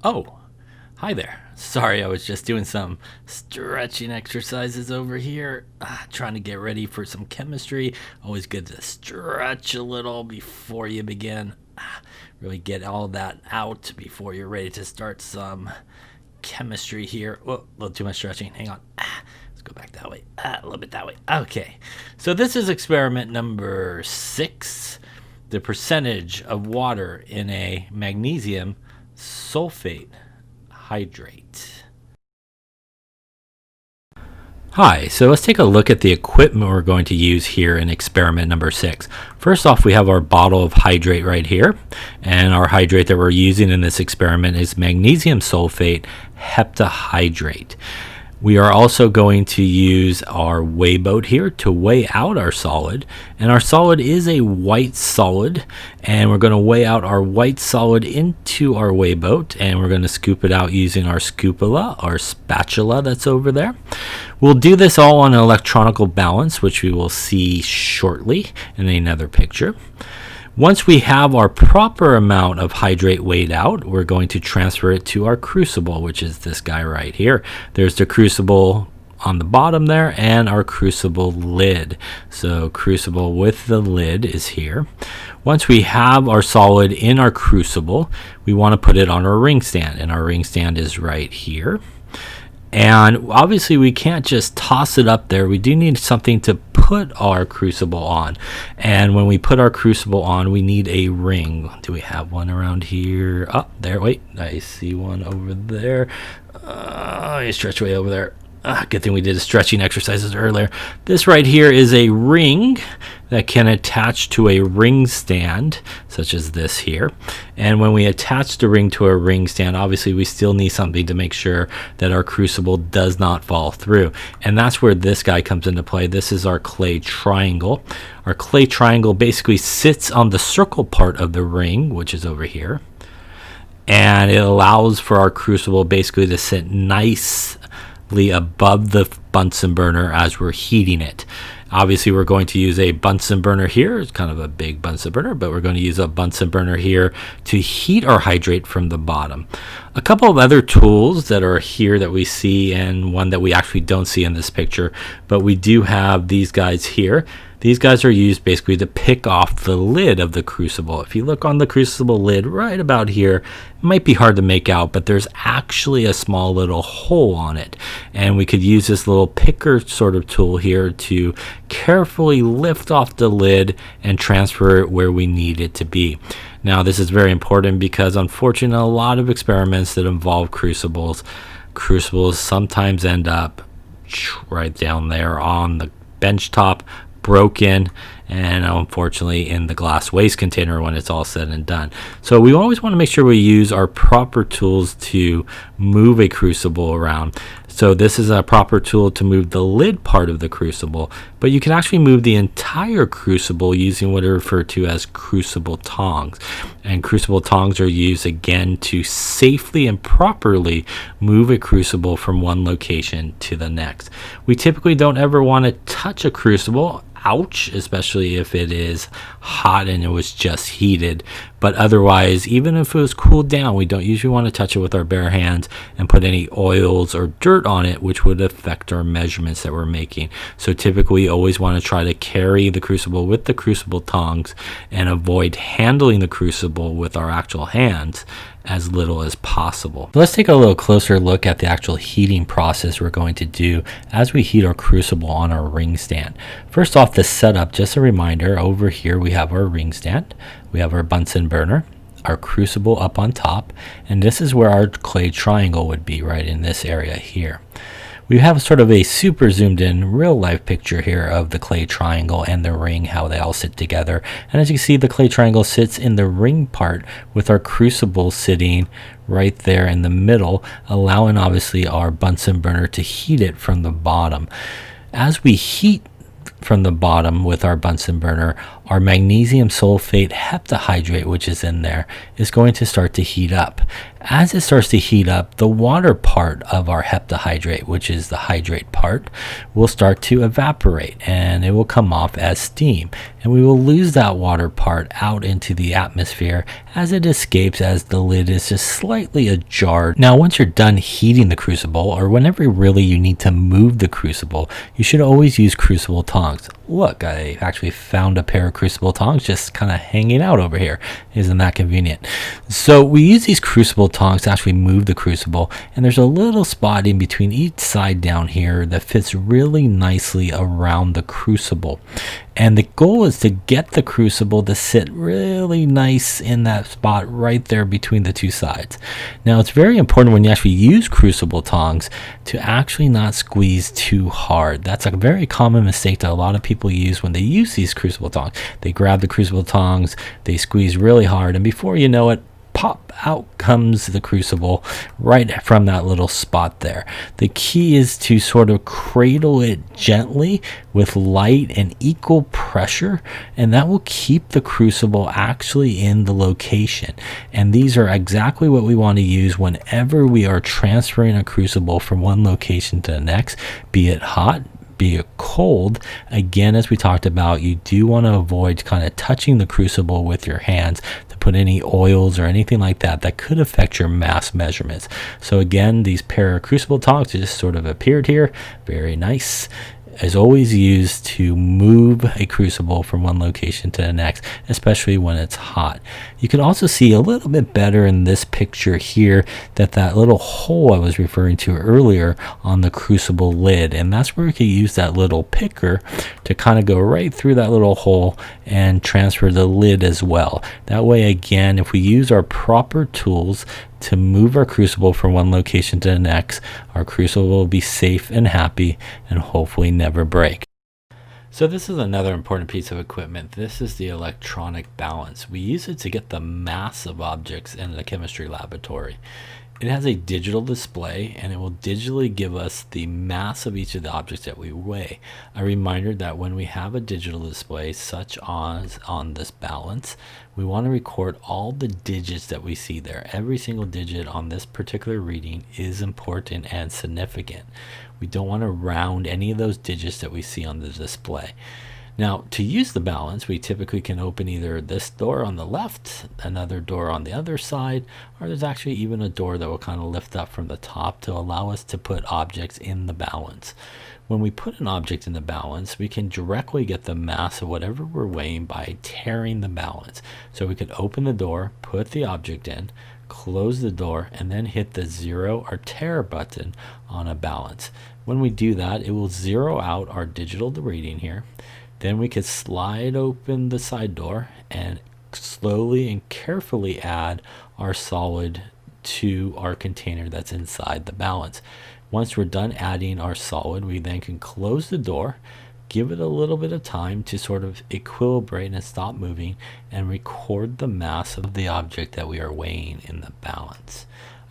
Oh, hi there. Sorry, I was just doing some stretching exercises over here, trying to get ready for some chemistry. Always good to stretch a little before you begin. Really get all that out before you're ready to start some chemistry here. Whoa, a little too much stretching. Hang on. Let's go back that way. A little bit that way. Okay. So this is experiment number 6. The percentage of water in a magnesium sulfate hydrate. Hi, so let's take a look at the equipment we're going to use here in experiment number 6. First off, we have our bottle of hydrate right here, and our hydrate that we're using in this experiment is magnesium sulfate heptahydrate. We are also going to use our weigh boat here to weigh out our solid, and our solid is a white solid, and we're going to weigh out our white solid into our weigh boat, and we're going to scoop it out using our scoopula, our spatula that's over there. We'll do this all on an electronical balance, which we will see shortly in another picture. Once we have our proper amount of hydrate weighed out, we're going to transfer it to our crucible, which is this guy right here. There's the crucible on the bottom there and our crucible lid. So crucible with the lid is here. Once we have our solid in our crucible, we want to put it on our ring stand, and our ring stand is right here. And obviously we can't just toss it up there. We do need something to put our crucible on. And when we put our crucible on, we need a ring. Do we have one around here? Oh, there, wait, I see one over there. I stretch way over there. Good thing we did stretching exercises earlier. This right here is a ring that can attach to a ring stand, such as this here. And when we attach the ring to a ring stand, obviously we still need something to make sure that our crucible does not fall through. And that's where this guy comes into play. This is our clay triangle. Our clay triangle basically sits on the circle part of the ring, which is over here. And it allows for our crucible basically to sit nicely above the Bunsen burner as we're heating it. Obviously we're going to use a Bunsen burner here. It's kind of a big Bunsen burner, but we're going to use a Bunsen burner here to heat our hydrate from the bottom. A couple of other tools that are here that we see, and one that we actually don't see in this picture, but we do have these guys here. These guys are used basically to pick off the lid of the crucible. If you look on the crucible lid right about here, it might be hard to make out, but there's actually a small little hole on it. And we could use this little picker sort of tool here to carefully lift off the lid and transfer it where we need it to be. Now this is very important because unfortunately a lot of experiments that involve crucibles sometimes end up right down there on the bench top, broken, and unfortunately in the glass waste container when it's all said and done. So we always want to make sure we use our proper tools to move a crucible around. So this is a proper tool to move the lid part of the crucible, but you can actually move the entire crucible using what are referred to as crucible tongs. And crucible tongs are used again to safely and properly move a crucible from one location to the next. We typically don't ever want to touch a crucible, ouch, especially if it is hot and it was just heated. But otherwise, even if it was cooled down, we don't usually want to touch it with our bare hands and put any oils or dirt on it, which would affect our measurements that we're making. So typically we always want to try to carry the crucible with the crucible tongs and avoid handling the crucible with our actual hands as little as possible. Let's take a little closer look at the actual heating process we're going to do as we heat our crucible on our ring stand. First off, the setup, just a reminder, over here we have our ring stand, we have our Bunsen burner, our crucible up on top, and this is where our clay triangle would be, right in this area here. We have sort of a super zoomed in real life picture here of the clay triangle and the ring, how they all sit together. And as you can see, the clay triangle sits in the ring part with our crucible sitting right there in the middle, allowing obviously our Bunsen burner to heat it from the bottom. As we heat from the bottom with our Bunsen burner, our magnesium sulfate heptahydrate, which is in there, is going to start to heat up. As it starts to heat up, the water part of our heptahydrate, which is the hydrate part, will start to evaporate and it will come off as steam. And we will lose that water part out into the atmosphere as it escapes, as the lid is just slightly ajar. Now, once you're done heating the crucible, or whenever really you need to move the crucible, you should always use crucible tongs. Look, I actually found a pair of crucible tongs just kind of hanging out over here. Isn't that convenient? So we use these crucible tongs to actually move the crucible, and there's a little spot in between each side down here that fits really nicely around the crucible. And the goal is to get the crucible to sit really nice in that spot right there between the two sides. Now, it's very important when you actually use crucible tongs to actually not squeeze too hard. That's a very common mistake that a lot of people use when they use these crucible tongs. They grab the crucible tongs, they squeeze really hard, and before you know it, pop, out comes the crucible right from that little spot there. The key is to sort of cradle it gently with light and equal pressure, and that will keep the crucible actually in the location. And these are exactly what we want to use whenever we are transferring a crucible from one location to the next, be it hot, be it cold. Again, as we talked about, you do want to avoid kind of touching the crucible with your hands to put any oils or anything like that that could affect your mass measurements. So again, these pair of crucible tongs just sort of appeared here. Very nice. Is always used to move a crucible from one location to the next, especially when it's hot. You can also see a little bit better in this picture here that little hole I was referring to earlier on the crucible lid, and that's where we can use that little picker to kind of go right through that little hole and transfer the lid as well. That way, again, if we use our proper tools to move our crucible from one location to the next, our crucible will be safe and happy and hopefully never break. So this is another important piece of equipment. This is the electronic balance. We use it to get the mass of objects in the chemistry laboratory. It has a digital display, and it will digitally give us the mass of each of the objects that we weigh. A reminder that when we have a digital display such as on this balance, we want to record all the digits that we see there. Every single digit on this particular reading is important and significant. We don't want to round any of those digits that we see on the display. Now, to use the balance, we typically can open either this door on the left, another door on the other side, or there's actually even a door that will kind of lift up from the top to allow us to put objects in the balance. When we put an object in the balance, we can directly get the mass of whatever we're weighing by tearing the balance. So we could open the door, put the object in, close the door, and then hit the 0 or tear button on a balance. When we do that, it will zero out our digital reading here. Then we could slide open the side door and slowly and carefully add our solid to our container that's inside the balance. Once we're done adding our solid, we then can close the door, give it a little bit of time to sort of equilibrate and stop moving, and record the mass of the object that we are weighing in the balance.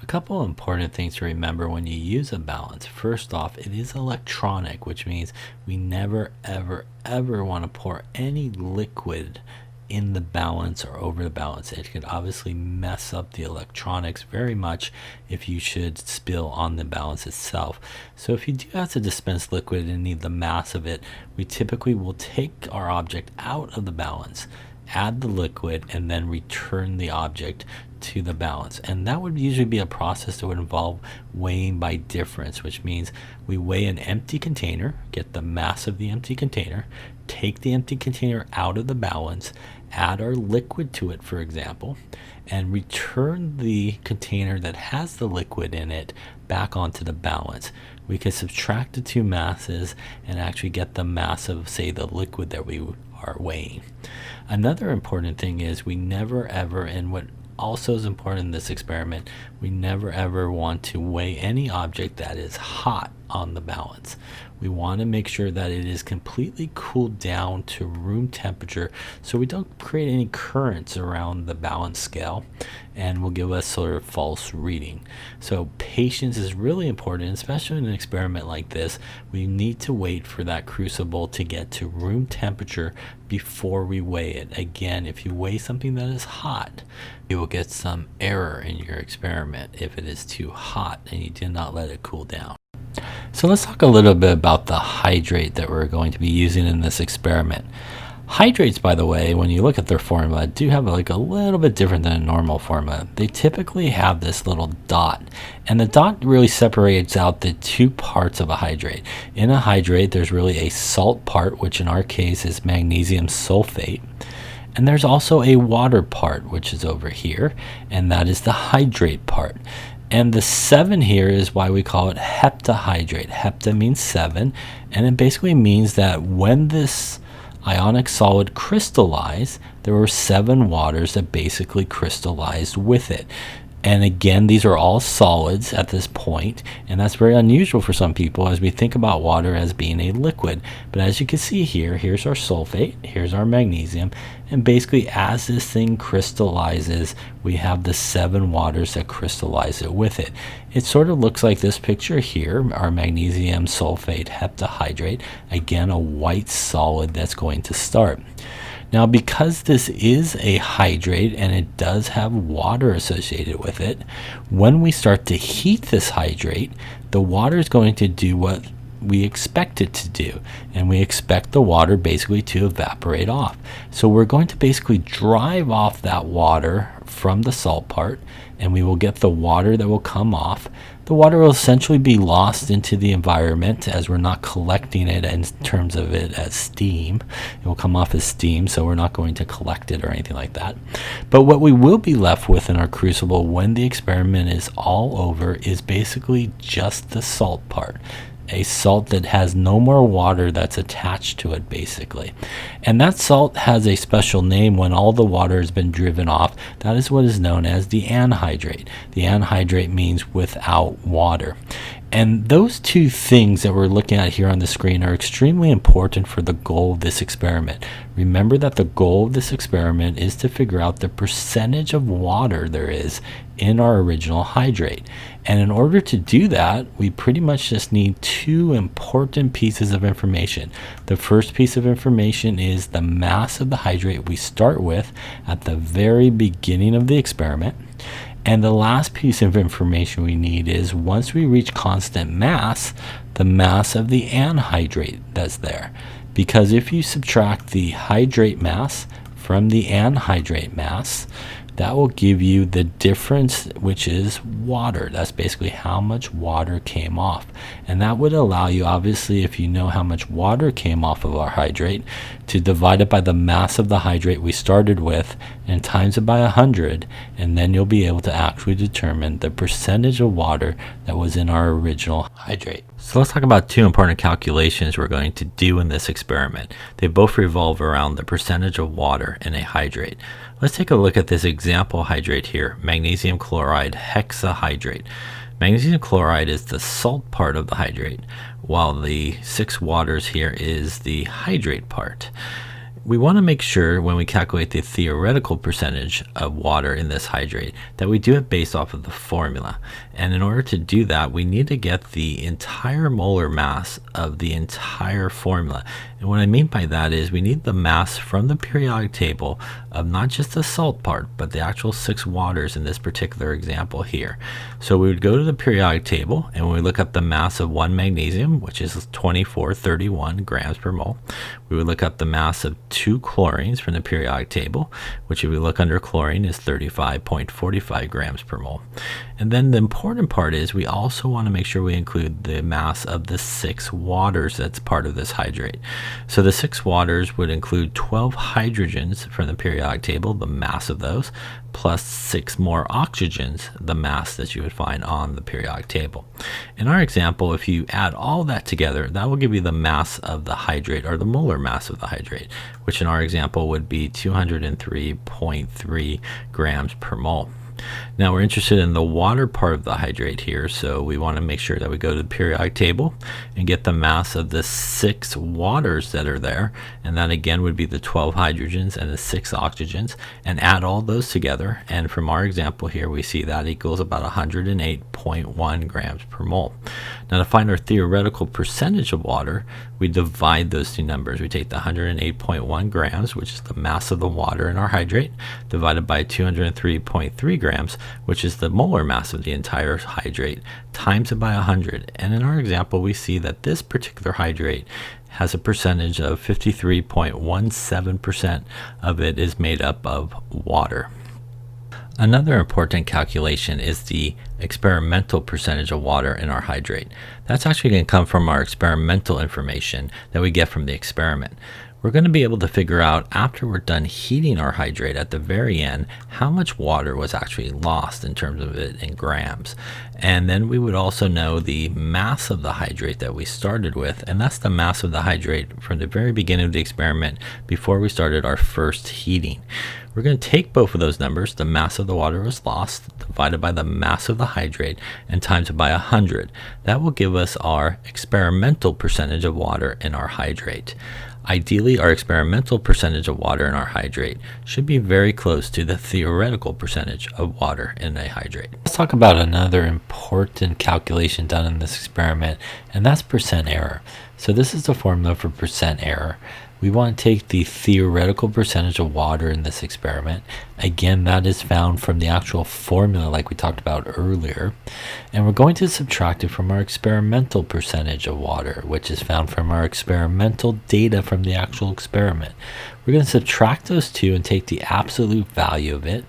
A couple of important things to remember when you use a balance. First off, it is electronic, which means we never, ever want to pour any liquid in the balance or over the balance. It could obviously mess up the electronics very much if you should spill on the balance itself. So if you do have to dispense liquid and need the mass of it, we typically will take our object out of the balance, add the liquid, and then return the object to the balance. And that would usually be a process that would involve weighing by difference, which means we weigh an empty container, get the mass of the empty container, take the empty container out of the balance, add our liquid to it, for example, and return the container that has the liquid in it back onto the balance. We can subtract the two masses and actually get the mass of, say, the liquid that we are weighing. Another important thing is we never ever, and what also is important in this experiment, we never ever want to weigh any object that is hot. on the balance. We want to make sure that it is completely cooled down to room temperature so we don't create any currents around the balance scale and will give us sort of false reading. So patience is really important, especially in an experiment like this. We need to wait for that crucible to get to room temperature before we weigh it. Again, if you weigh something that is hot, you will get some error in your experiment if it is too hot and you did not let it cool down. So let's talk a little bit about the hydrate that we're going to be using in this experiment. Hydrates, by the way, when you look at their formula, do have like a little bit different than a normal formula. They typically have this little dot, and the dot really separates out the two parts of a hydrate. In a hydrate, there's really a salt part, which in our case is magnesium sulfate. And there's also a water part, which is over here, and that is the hydrate part. And the 7 here is why we call it heptahydrate. Hepta means 7, and it basically means that when this ionic solid crystallized, there were 7 waters that basically crystallized with it. And again, these are all solids at this point, and that's very unusual for some people as we think about water as being a liquid. But as you can see here, here's our sulfate, here's our magnesium, and basically as this thing crystallizes, we have the 7 waters that crystallize it with it. It sort of looks like this picture here, our magnesium sulfate heptahydrate, again a white solid that's going to start. Now, because this is a hydrate and it does have water associated with it, when we start to heat this hydrate, the water is going to do what we expect it to do, and we expect the water basically to evaporate off. So we're going to basically drive off that water from the salt part, and we will get the water that will come off. The water will essentially be lost into the environment as we're not collecting it in terms of it as steam. It will come off as steam, so we're not going to collect it or anything like that. But what we will be left with in our crucible when the experiment is all over is basically just the salt part. A salt that has no more water that's attached to it, basically. And that salt has a special name when all the water has been driven off. That is what is known as the anhydrate. The anhydrate means without water. And those two things that we're looking at here on the screen are extremely important for the goal of this experiment. Remember that the goal of this experiment is to figure out the percentage of water there is in our original hydrate. And in order to do that, we pretty much just need 2 important pieces of information. The first piece of information is the mass of the hydrate we start with at the very beginning of the experiment. And the last piece of information we need is once we reach constant mass, the mass of the anhydrate that's there. Because if you subtract the hydrate mass from the anhydrate mass, that will give you the difference, which is water. That's basically how much water came off. And that would allow you, obviously, if you know how much water came off of our hydrate, to divide it by the mass of the hydrate we started with and times it by 100, and then you'll be able to actually determine the percentage of water that was in our original hydrate. So let's talk about 2 important calculations we're going to do in this experiment. They both revolve around the percentage of water in a hydrate. Let's take a look at this example hydrate here, magnesium chloride hexahydrate. Magnesium chloride is the salt part of the hydrate, while the 6 waters here is the hydrate part. We want to make sure when we calculate the theoretical percentage of water in this hydrate that we do it based off of the formula. And in order to do that, we need to get the entire molar mass of the entire formula. And what I mean by that is we need the mass from the periodic table of not just the salt part, but the actual 6 waters in this particular example here. So we would go to the periodic table, and when we look up the mass of 1 magnesium, which is 2431 grams per mole, we would look up the mass of 2 chlorines from the periodic table, which if we look under chlorine is 35.45 grams per mole. And then the important part is we also want to make sure we include the mass of the 6 waters that's part of this hydrate. So the 6 waters would include 12 hydrogens from the periodic table, the mass of those, plus 6 more oxygens, the mass that you would find on the periodic table. In our example, if you add all that together, that will give you the mass of the hydrate, or the molar mass of the hydrate, which in our example would be 203.3 grams per mole. Now we're interested in the water part of the hydrate here, so we want to make sure that we go to the periodic table and get the mass of the 6 waters that are there, and that again would be the 12 hydrogens and the 6 oxygens, and add all those together, and from our example here we see that equals about 108.1 grams per mole. Now to find our theoretical percentage of water, we divide those two numbers. We take the 108.1 grams, which is the mass of the water in our hydrate, divided by 203.3 grams, which is the molar mass of the entire hydrate, times it by 100. And in our example, we see that this particular hydrate has a percentage of 53.17% of it is made up of water. Another important calculation is the experimental percentage of water in our hydrate. That's actually going to come from our experimental information that we get from the experiment. We're going to be able to figure out, after we're done heating our hydrate at the very end, how much water was actually lost in terms of it in grams. And then we would also know the mass of the hydrate that we started with, and that's the mass of the hydrate from the very beginning of the experiment before we started our first heating. We're going to take both of those numbers, the mass of the water was lost, divided by the mass of the hydrate, and times it by 100. That will give us our experimental percentage of water in our hydrate. Ideally, our experimental percentage of water in our hydrate should be very close to the theoretical percentage of water in a hydrate. Let's talk about another important calculation done in this experiment, and that's percent error. So this is the formula for percent error. We want to take the theoretical percentage of water in this experiment. Again, that is found from the actual formula like we talked about earlier. And we're going to subtract it from our experimental percentage of water, which is found from our experimental data from the actual experiment. We're going to subtract those two and take the absolute value of it.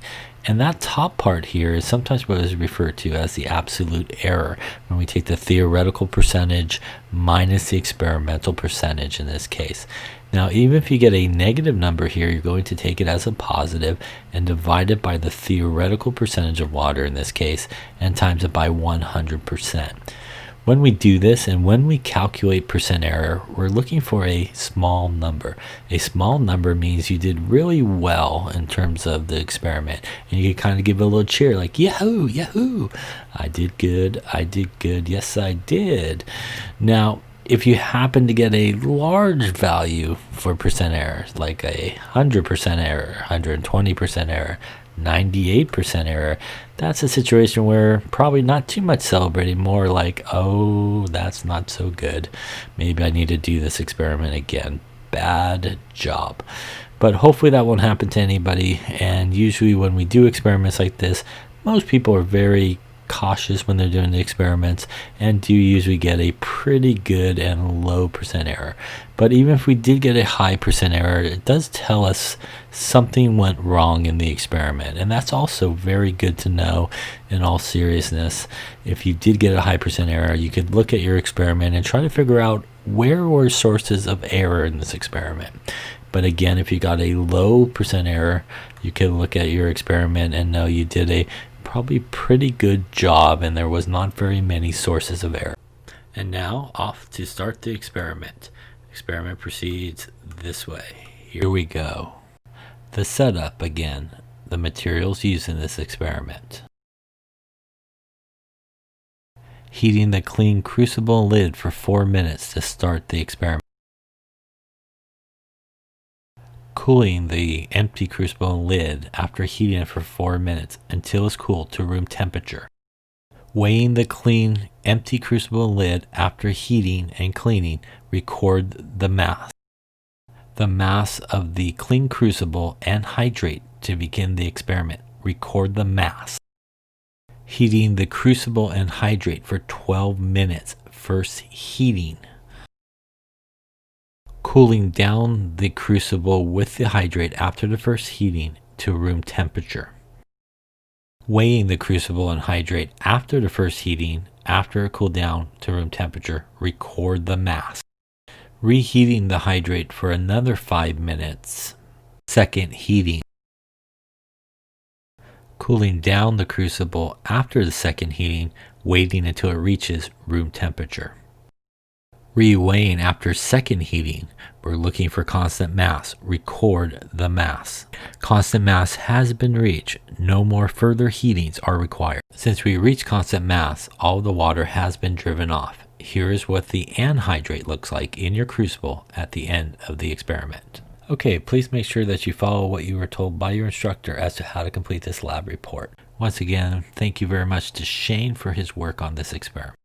And that top part here is sometimes what is referred to as the absolute error, when we take the theoretical percentage minus the experimental percentage in this case. Now, even if you get a negative number here, you're going to take it as a positive and divide it by the theoretical percentage of water in this case, and times it by 100%. When we do this and when we calculate percent error, we're looking for a small number. A small number means you did really well in terms of the experiment, and you can kind of give it a little cheer like, yahoo, yahoo, I did good, yes I did. Now, if you happen to get a large value for percent error, like 100% error, 120% error, 98% error, that's a situation where probably not too much celebrating, more like, oh, that's not so good. Maybe I need to do this experiment again. Bad job. But hopefully that won't happen to anybody. And usually when we do experiments like this, most people are very cautious when they're doing the experiments and do usually get a pretty good and low percent error. But even if we did get a high percent error, it does tell us something went wrong in the experiment, and that's also very good to know. In all seriousness, if you did get a high percent error, you could look at your experiment and try to figure out where were sources of error in this experiment. But again, if you got a low percent error, you can look at your experiment and know you did a probably pretty good job and there was not very many sources of error. And now off to start the experiment. Experiment proceeds this way. Here we go. The setup again, the materials used in this experiment. Heating the clean crucible lid for 4 minutes to start the experiment. Cooling the empty crucible lid after heating it for 4 minutes until it's cooled to room temperature. Weighing the clean empty crucible lid after heating and cleaning, record the mass. The mass of the clean crucible and hydrate to begin the experiment. Record the mass. Heating the crucible and hydrate for 12 minutes, first heating. Cooling down the crucible with the hydrate after the first heating to room temperature. Weighing the crucible and hydrate after the first heating, after it cooled down to room temperature, record the mass. Reheating the hydrate for another 5 minutes, second heating. Cooling down the crucible after the second heating, waiting until it reaches room temperature. Reweighing after second heating. We're looking for constant mass. Record the mass. Constant mass has been reached. No more further heatings are required. Since we reached constant mass, all the water has been driven off. Here is what the anhydrate looks like in your crucible at the end of the experiment. Okay, please make sure that you follow what you were told by your instructor as to how to complete this lab report. Once again, thank you very much to Shane for his work on this experiment.